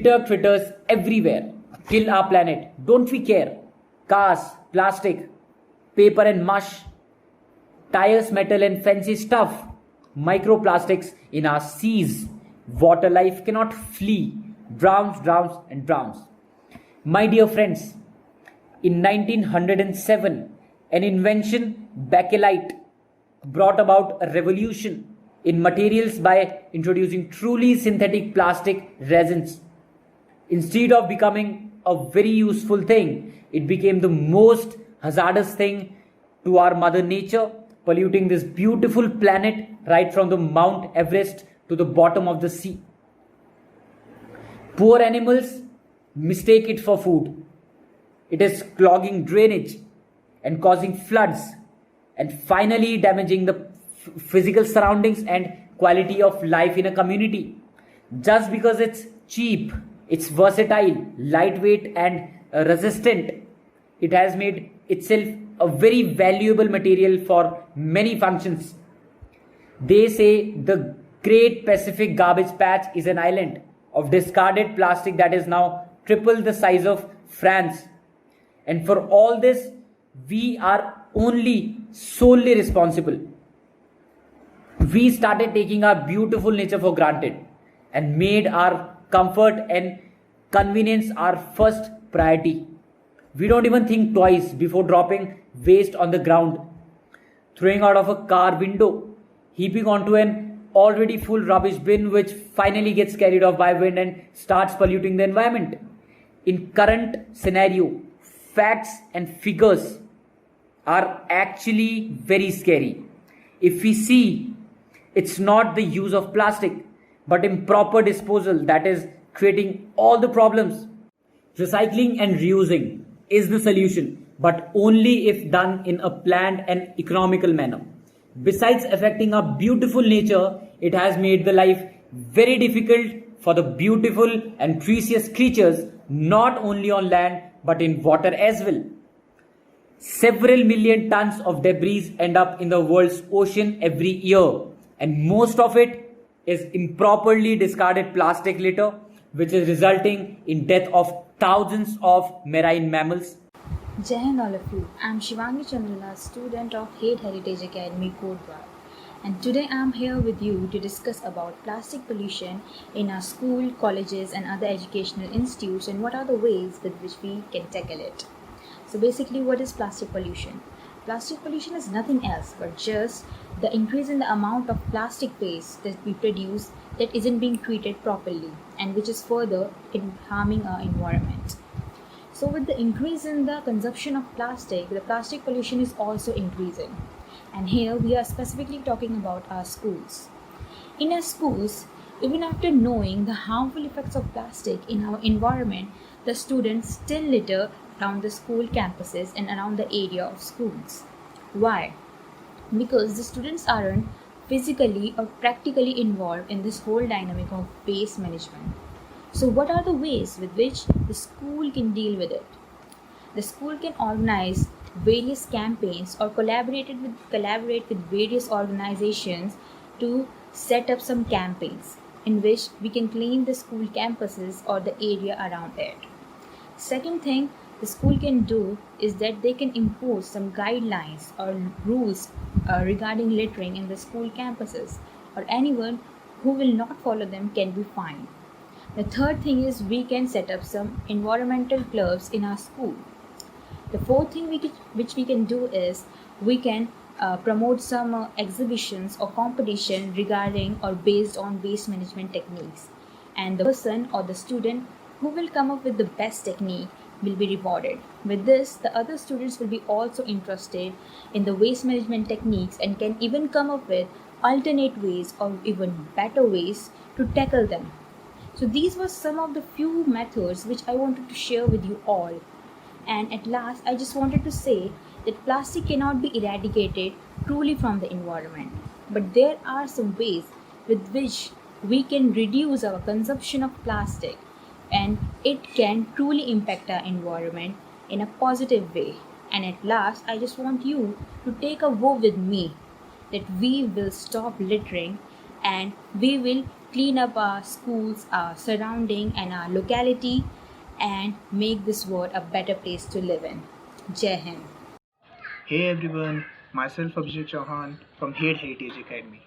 Litter critters everywhere. Kill our planet. Don't we care? Cars, plastic, paper and mush, tires, metal and fancy stuff. Microplastics in our seas. Water life cannot flee. Drowns and drowns. My dear friends, in 1907, an invention, bakelite, brought about a revolution in materials by introducing truly synthetic plastic resins. Instead of becoming a very useful thing, it became the most hazardous thing to our mother nature, polluting this beautiful planet right from the Mount Everest to the bottom of the sea. Poor animals mistake it for food. It is clogging drainage and causing floods and finally damaging the physical surroundings and quality of life in a community. Just because it's cheap, it's versatile, lightweight and resistant, it has made itself a very valuable material for many functions. They say the Great Pacific Garbage Patch is an island of discarded plastic that is now triple the size of France. And for all this, we are only solely responsible. We started taking our beautiful nature for granted and made our comfort and convenience our first priority. We don't even think twice before dropping waste on the ground, throwing out of a car window, heaping onto an already full rubbish bin which finally gets carried off by wind and starts polluting the environment. In current scenario, facts and figures are actually very scary. If we see, it's not the use of plastic but improper disposal that is creating all the problems. Recycling and reusing is the solution, but only if done in a planned and economical manner. Besides affecting our beautiful nature, it has made the life very difficult for the beautiful and precious creatures not only on land but in water as well. Several million tons of debris end up in the world's ocean every year, and most of it is improperly discarded plastic litter, which is resulting in death of thousands of marine mammals. Jai Hind all of you. I am Shivangi Chandrala, student of Hayde Heritage Academy, Kodwar. And today I am here with you to discuss about plastic pollution in our school, colleges and other educational institutes and what are the ways with which we can tackle it. So basically, what is plastic pollution? Plastic pollution is nothing else but just the increase in the amount of plastic waste that we produce that isn't being treated properly and which is further harming our environment. So with the increase in the consumption of plastic, the plastic pollution is also increasing. And here we are specifically talking about our schools. In our schools, even after knowing the harmful effects of plastic in our environment, the students still litter around the school campuses and around the area of schools. Why? Because the students aren't physically or practically involved in this whole dynamic of waste management. So what are the ways with which the school can deal with it? The school can organize various campaigns or collaborate with various organizations to set up some campaigns in which we can clean the school campuses or the area around it. Second thing the school can do is that they can impose some guidelines or rules regarding littering in the school campuses, or anyone who will not follow them can be fined. The third thing is we can set up some environmental clubs in our school. The fourth thing which we can do is we can promote some exhibitions or competition regarding or based on waste management techniques, and the person or the student who will come up with the best technique will be rewarded. With this, the other students will be also interested in the waste management techniques and can even come up with alternate ways or even better ways to tackle them. So these were some of the few methods which I wanted to share with you all. And at last, I just wanted to say that plastic cannot be eradicated truly from the environment. But there are some ways with which we can reduce our consumption of plastic, and it can truly impact our environment in a positive way. And at last, I just want you to take a vow with me that we will stop littering and we will clean up our schools, our surrounding, and our locality, and make this world a better place to live in. Jai Hind. Hey everyone, myself Abhishek Chauhan from Hayde Heritage Academy.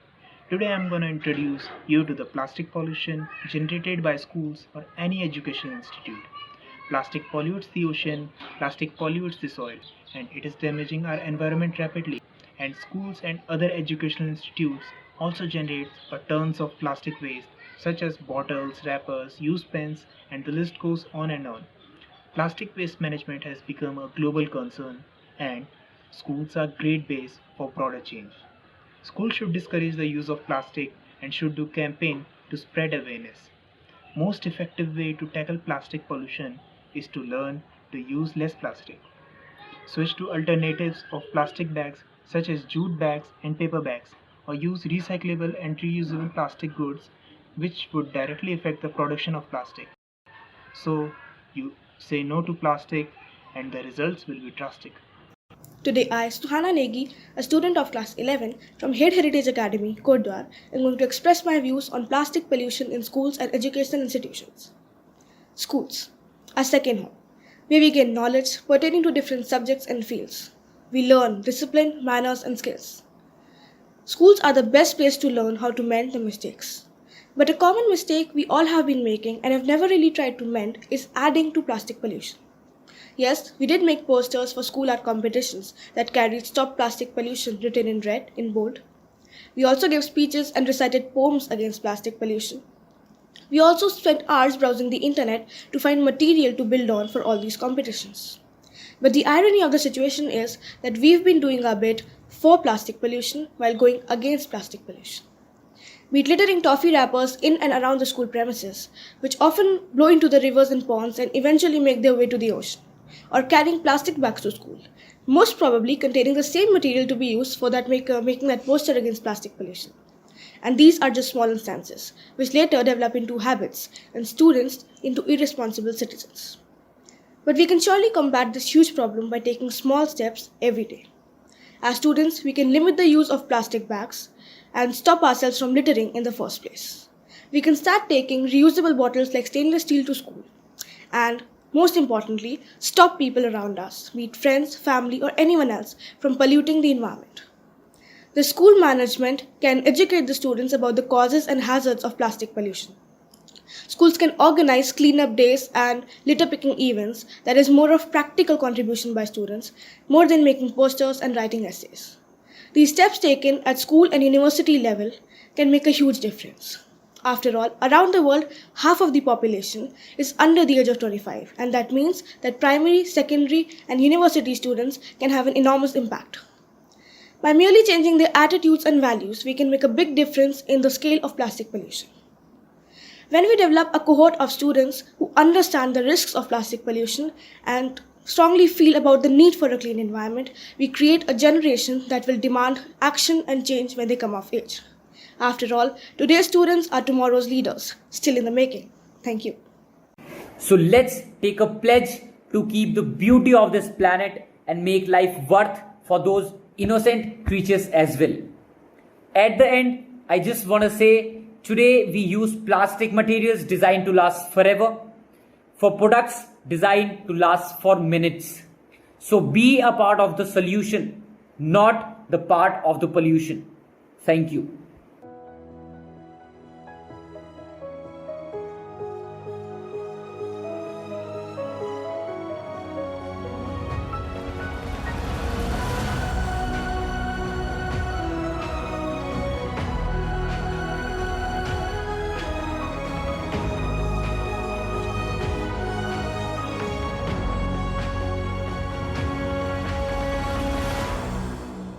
Today I am going to introduce you to the plastic pollution generated by schools or any educational institute. Plastic pollutes the ocean, plastic pollutes the soil, and it is damaging our environment rapidly. And schools and other educational institutes also generate tons of plastic waste such as bottles, wrappers, used pens, and the list goes on and on. Plastic waste management has become a global concern, and schools are great base for broader change. Schools should discourage the use of plastic and should do campaign to spread awareness. Most effective way to tackle plastic pollution is to learn to use less plastic. Switch to alternatives of plastic bags such as jute bags and paper bags, or use recyclable and reusable plastic goods which would directly affect the production of plastic. So you say no to plastic and the results will be drastic. Today I, Suhana Negi, a student of class 11 from Hayde Heritage Academy, Kodwar, am going to express my views on plastic pollution in schools and educational institutions. Schools, our second home, where we gain knowledge pertaining to different subjects and fields. We learn discipline, manners and skills. Schools are the best place to learn how to mend the mistakes. But a common mistake we all have been making and have never really tried to mend is adding to plastic pollution. Yes, we did make posters for school art competitions that carried "Stop Plastic Pollution" written in red, in bold. We also gave speeches and recited poems against plastic pollution. We also spent hours browsing the internet to find material to build on for all these competitions. But the irony of the situation is that we've been doing our bit for plastic pollution while going against plastic pollution. Be it littering toffee wrappers in and around the school premises, which often blow into the rivers and ponds and eventually make their way to the ocean, or carrying plastic bags to school, most probably containing the same material to be used for that making that poster against plastic pollution. And these are just small instances, which later develop into habits and students into irresponsible citizens. But we can surely combat this huge problem by taking small steps every day. As students, we can limit the use of plastic bags and stop ourselves from littering in the first place. We can start taking reusable bottles like stainless steel to school. And most importantly, stop people around us, be it friends, family, or anyone else, from polluting the environment. The school management can educate the students about the causes and hazards of plastic pollution. Schools can organize cleanup days and litter picking events that is more of practical contribution by students, more than making posters and writing essays. These steps taken at school and university level can make a huge difference. After all, around the world, half of the population is under the age of 25, and that means that primary, secondary, and university students can have an enormous impact. By merely changing their attitudes and values, we can make a big difference in the scale of plastic pollution. When we develop a cohort of students who understand the risks of plastic pollution and strongly feel about the need for a clean environment, we create a generation that will demand action and change when they come of age. After all, today's students are tomorrow's leaders, still in the making. Thank you. So let's take a pledge to keep the beauty of this planet and make life worth for those innocent creatures as well. At the end, I just want to say, today we use plastic materials designed to last forever for products designed to last for minutes. So be a part of the solution, not the part of the pollution. Thank you.